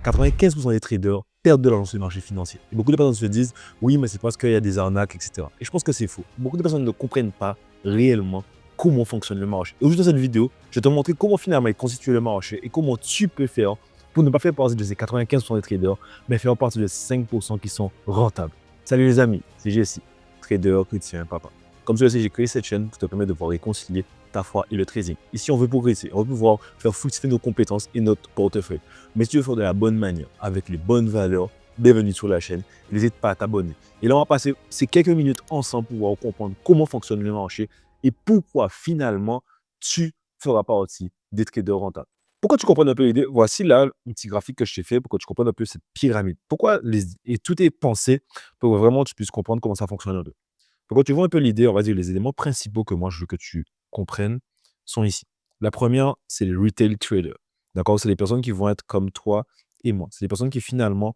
95% des traders perdent de l'argent sur les marchés financiers. Et beaucoup de personnes se disent, oui, mais c'est parce qu'il y a des arnaques, etc. Et je pense que c'est faux. Beaucoup de personnes ne comprennent pas réellement comment fonctionne le marché. Et aujourd'hui, dans cette vidéo, je vais te montrer comment finalement est constitué le marché et comment tu peux faire pour ne pas faire partie de ces 95% des traders, mais faire partie de ces 5% qui sont rentables. Salut les amis, c'est Jesse, trader, chrétien, papa. Comme tu le sais, j'ai créé cette chaîne pour te permettre de pouvoir réconcilier ta foi et le trading. Ici, on veut progresser, on veut pouvoir faire fructifier nos compétences et notre portefeuille. Mais si tu veux faire de la bonne manière, avec les bonnes valeurs, bienvenue sur la chaîne. N'hésite pas à t'abonner. Et là, on va passer ces quelques minutes ensemble pour pouvoir comprendre comment fonctionne le marché et pourquoi finalement tu feras partie des traders rentables. Pourquoi tu comprends un peu l'idée? Voici là un petit graphique que je t'ai fait pour que tu comprennes un peu cette pyramide. Pourquoi et tout est pensé pour que vraiment tu puisses comprendre comment ça fonctionne un peu. Donc, quand tu vois un peu l'idée, on va dire les éléments principaux que moi je veux que tu comprennes sont ici. La première, c'est les retail traders. D'accord? C'est les personnes qui vont être comme toi et moi. C'est les personnes qui finalement,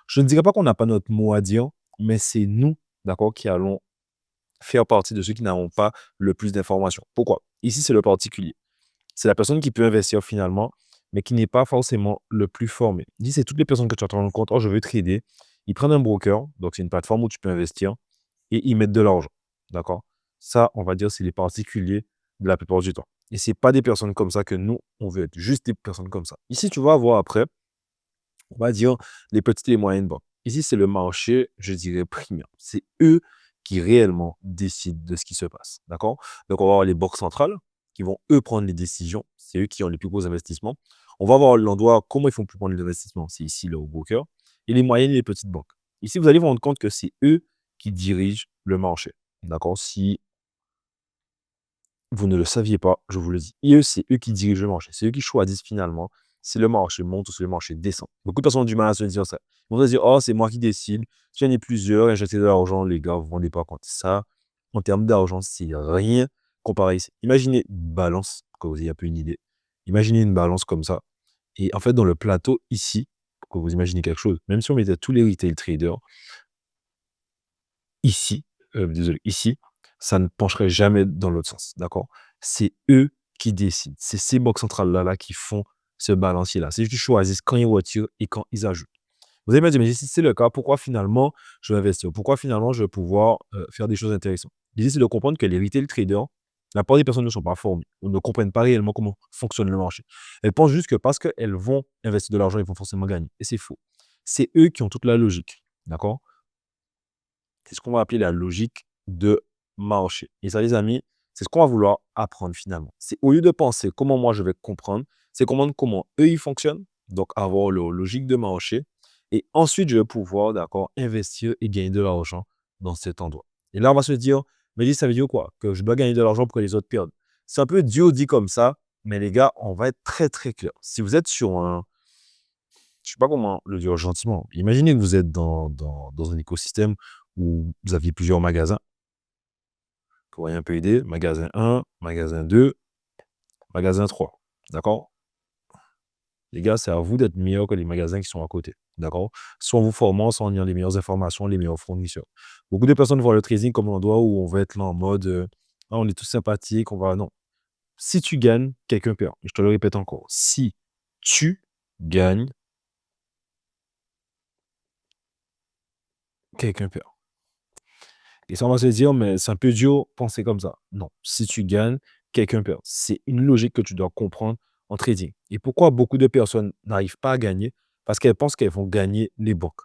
je ne dirais pas qu'on n'a pas notre mot à dire, mais c'est nous, d'accord, qui allons faire partie de ceux qui n'auront pas le plus d'informations. Pourquoi? Ici, c'est le particulier. C'est la personne qui peut investir finalement, mais qui n'est pas forcément le plus formé. Ici, c'est toutes les personnes que tu as te rendre compte, oh, je veux trader. Ils prennent un broker, donc c'est une plateforme où tu peux investir, et ils mettent de l'argent. D'accord? Ça, on va dire, c'est les particuliers de la plupart du temps. Et ce n'est pas des personnes comme ça que nous, on veut être. Juste des personnes comme ça. Ici, tu vas avoir après, on va dire, les petites et les moyennes banques. Ici, c'est le marché, je dirais, primaire. C'est eux qui réellement décident de ce qui se passe. D'accord? Donc, on va avoir les banques centrales qui vont, eux, prendre les décisions. C'est eux qui ont les plus gros investissements. On va voir l'endroit, comment ils font plus prendre les investissements. C'est ici, le broker. Et les moyennes et les petites banques. Ici, vous allez vous rendre compte que c'est eux qui dirigent le marché. D'accord? Si vous ne le saviez pas, je vous le dis. Et eux, c'est eux qui dirigent le marché. C'est eux qui choisissent finalement si le marché monte ou si le marché descend. Beaucoup de personnes ont du mal à se dire ça. Ils vont se dire, oh, c'est moi qui décide. J'en ai plusieurs, injecter de l'argent, les gars, vous ne vous rendez pas compte. Ça, en termes d'argent, c'est rien comparé ici. Imaginez une balance, pour que vous ayez un peu une idée. Imaginez une balance comme ça. Et en fait, dans le plateau ici, pour que vous imaginez quelque chose, même si on mettait tous les retail traders, ici, désolé, ici, ça ne pencherait jamais dans l'autre sens, d'accord? C'est eux qui décident. C'est ces banques centrales-là qui font ce balancier-là. C'est eux qui choisissent quand ils retirent et quand ils ajoutent. Vous allez me dire, mais si c'est le cas, pourquoi finalement je vais investir? Pourquoi finalement je vais pouvoir faire des choses intéressantes? L'idée, c'est de comprendre que les retail traders, la plupart des personnes ne sont pas formées, ou ne comprennent pas réellement comment fonctionne le marché. Elles pensent juste que parce qu'elles vont investir de l'argent, ils vont forcément gagner. Et c'est faux. C'est eux qui ont toute la logique, d'accord? C'est ce qu'on va appeler la logique de marché. Et ça, les amis, c'est ce qu'on va vouloir apprendre finalement. C'est au lieu de penser comment moi je vais comprendre, c'est comprendre comment eux ils fonctionnent, donc avoir leur logique de marché. Et ensuite, je vais pouvoir, d'accord, investir et gagner de l'argent dans cet endroit. Et là, on va se dire, mais ça veut dire quoi? Que je dois gagner de l'argent pour que les autres perdent. C'est un peu Dieu dit comme ça, mais les gars, on va être très très clair. Si vous êtes sur un, je ne sais pas comment le dire gentiment. Imaginez que vous êtes dans un écosystème où vous aviez plusieurs magasins. Vous voyez un peu aider. Magasin 1, magasin 2, magasin 3. D'accord? Les gars, c'est à vous d'être meilleur que les magasins qui sont à côté. D'accord? Soit en vous formant, soit en ayant les meilleures informations, les meilleurs fournisseurs. Beaucoup de personnes voient le trading comme un endroit où on va être là en mode ah, on est tous sympathiques, on va. Non. Si tu gagnes, quelqu'un perd. Je te le répète encore. Si tu gagnes, quelqu'un perd. Et ça, on va se dire, mais c'est un peu dur, penser comme ça. Non, si tu gagnes, quelqu'un perd. C'est une logique que tu dois comprendre en trading. Et pourquoi beaucoup de personnes n'arrivent pas à gagner? Parce qu'elles pensent qu'elles vont gagner les banques.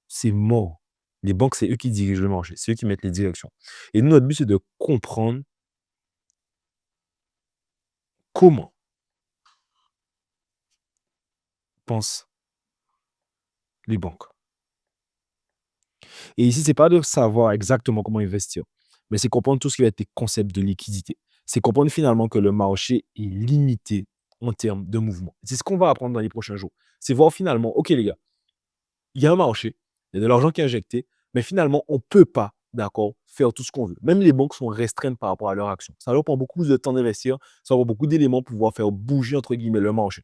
C'est mort. Les banques, c'est eux qui dirigent le marché, c'est eux qui mettent les directions. Et nous, notre but, c'est de comprendre comment pensent les banques. Et ici, c'est pas de savoir exactement comment investir, mais c'est comprendre tout ce qui va être les concepts de liquidité. C'est comprendre finalement que le marché est limité en termes de mouvement. C'est ce qu'on va apprendre dans les prochains jours. C'est voir finalement, OK les gars, il y a un marché, il y a de l'argent qui est injecté, mais finalement, on ne peut pas, d'accord, faire tout ce qu'on veut. Même les banques sont restreintes par rapport à leur action. Ça leur prend beaucoup plus de temps d'investir, ça leur prend beaucoup d'éléments pour pouvoir faire bouger, entre guillemets, le marché.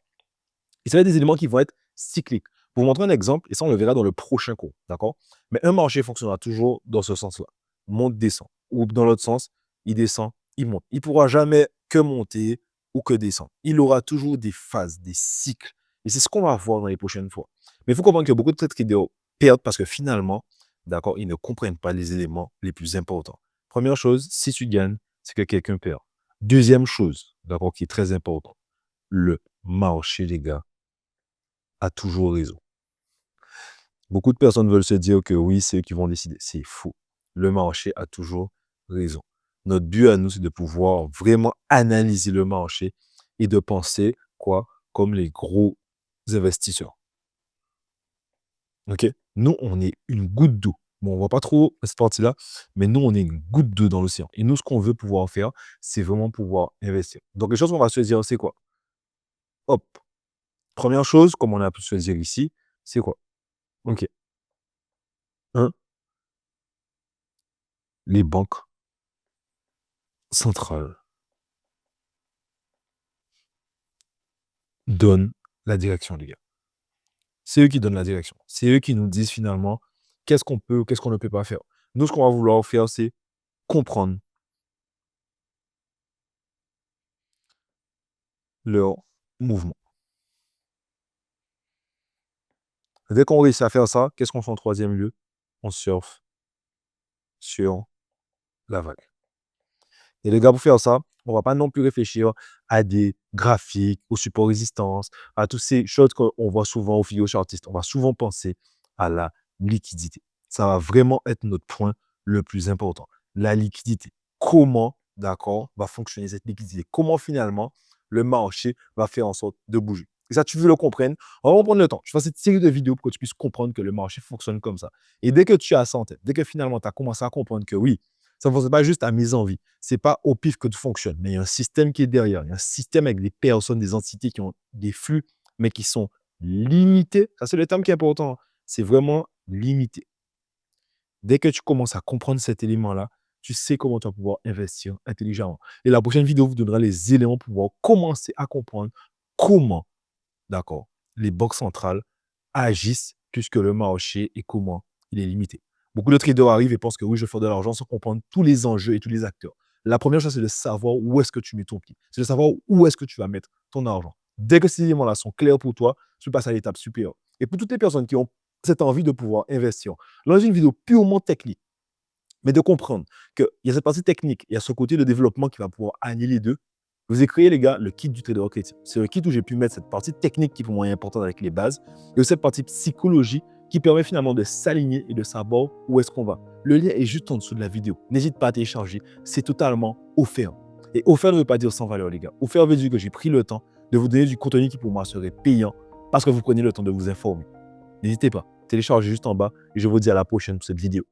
Et ça va être des éléments qui vont être cycliques. Pour vous montrer un exemple, et ça, on le verra dans le prochain cours, d'accord? Mais un marché fonctionnera toujours dans ce sens-là. Monte, descend. Ou dans l'autre sens, il descend, il monte. Il ne pourra jamais que monter ou que descendre. Il aura toujours des phases, des cycles Et c'est ce qu'on va voir dans les prochaines fois. Mais il faut comprendre que beaucoup de traders perdent parce que finalement, d'accord, ils ne comprennent pas les éléments les plus importants. Première chose, si tu gagnes, c'est que quelqu'un perd. Deuxième chose, d'accord, qui est très important, le marché, les gars, a toujours raison. Beaucoup de personnes veulent se dire que oui, c'est eux qui vont décider. C'est faux. Le marché a toujours raison. Notre but à nous, c'est de pouvoir vraiment analyser le marché et de penser, quoi, comme les gros investisseurs. OK? Nous, on est une goutte d'eau. Bon, on ne voit pas trop cette partie-là, mais nous, on est une goutte d'eau dans l'océan. Et nous, ce qu'on veut pouvoir faire, c'est vraiment pouvoir investir. Donc, les choses qu'on va se dire, c'est quoi? Hop. Première chose, comme on a pu se dire ici, c'est quoi? OK. Un, les banques centrales donnent la direction, les gars. C'est eux qui donnent la direction. C'est eux qui nous disent finalement qu'est-ce qu'on peut, qu'est-ce qu'on ne peut pas faire. Nous, ce qu'on va vouloir faire, c'est comprendre leur mouvement. Dès qu'on réussit à faire ça, qu'est-ce qu'on fait en troisième lieu? On surfe sur la vague. Et les gars, pour faire ça, on ne va pas non plus réfléchir à des graphiques, au support résistance, à toutes ces choses qu'on voit souvent au Figaro Chartiste. On va souvent penser à la liquidité. Ça va vraiment être notre point le plus important. La liquidité. Comment, d'accord, va fonctionner cette liquidité? Comment finalement le marché va faire en sorte de bouger? Et ça, tu veux le comprendre, on va prendre le temps. Je fais cette série de vidéos pour que tu puisses comprendre que le marché fonctionne comme ça. Et dès que tu as ça en tête, dès que finalement tu as commencé à comprendre que oui, ça ne fonctionne pas juste à mise en vie. Ce n'est pas au pif que tout fonctionne, mais il y a un système qui est derrière. Il y a un système avec des personnes, des entités qui ont des flux, mais qui sont limités. Ça, c'est le terme qui est important. C'est vraiment limité. Dès que tu commences à comprendre cet élément-là, tu sais comment tu vas pouvoir investir intelligemment. Et la prochaine vidéo vous donnera les éléments pour pouvoir commencer à comprendre comment, d'accord, les banques centrales agissent puisque le marché et comment il est limité. Beaucoup de traders arrivent et pensent que oui, je vais faire de l'argent sans comprendre tous les enjeux et tous les acteurs. La première chose, c'est de savoir où est-ce que tu mets ton pied. C'est de savoir où est-ce que tu vas mettre ton argent. Dès que ces éléments-là sont clairs pour toi, tu passes à l'étape supérieure. Et pour toutes les personnes qui ont cette envie de pouvoir investir, là, j'ai une vidéo purement technique, mais de comprendre qu'il y a cette partie technique, il y a ce côté de développement qui va pouvoir allier les deux. Je vous ai créé, les gars, le kit du trader chrétien. C'est un kit où j'ai pu mettre cette partie technique qui pour moi est importante avec les bases et aussi cette partie psychologie qui permet finalement de s'aligner et de savoir où est-ce qu'on va. Le lien est juste en dessous de la vidéo. N'hésite pas à télécharger. C'est totalement offert. Et offert ne veut pas dire sans valeur, les gars. Offert veut dire que j'ai pris le temps de vous donner du contenu qui pour moi serait payant parce que vous prenez le temps de vous informer. N'hésitez pas. Téléchargez juste en bas et je vous dis à la prochaine pour cette vidéo.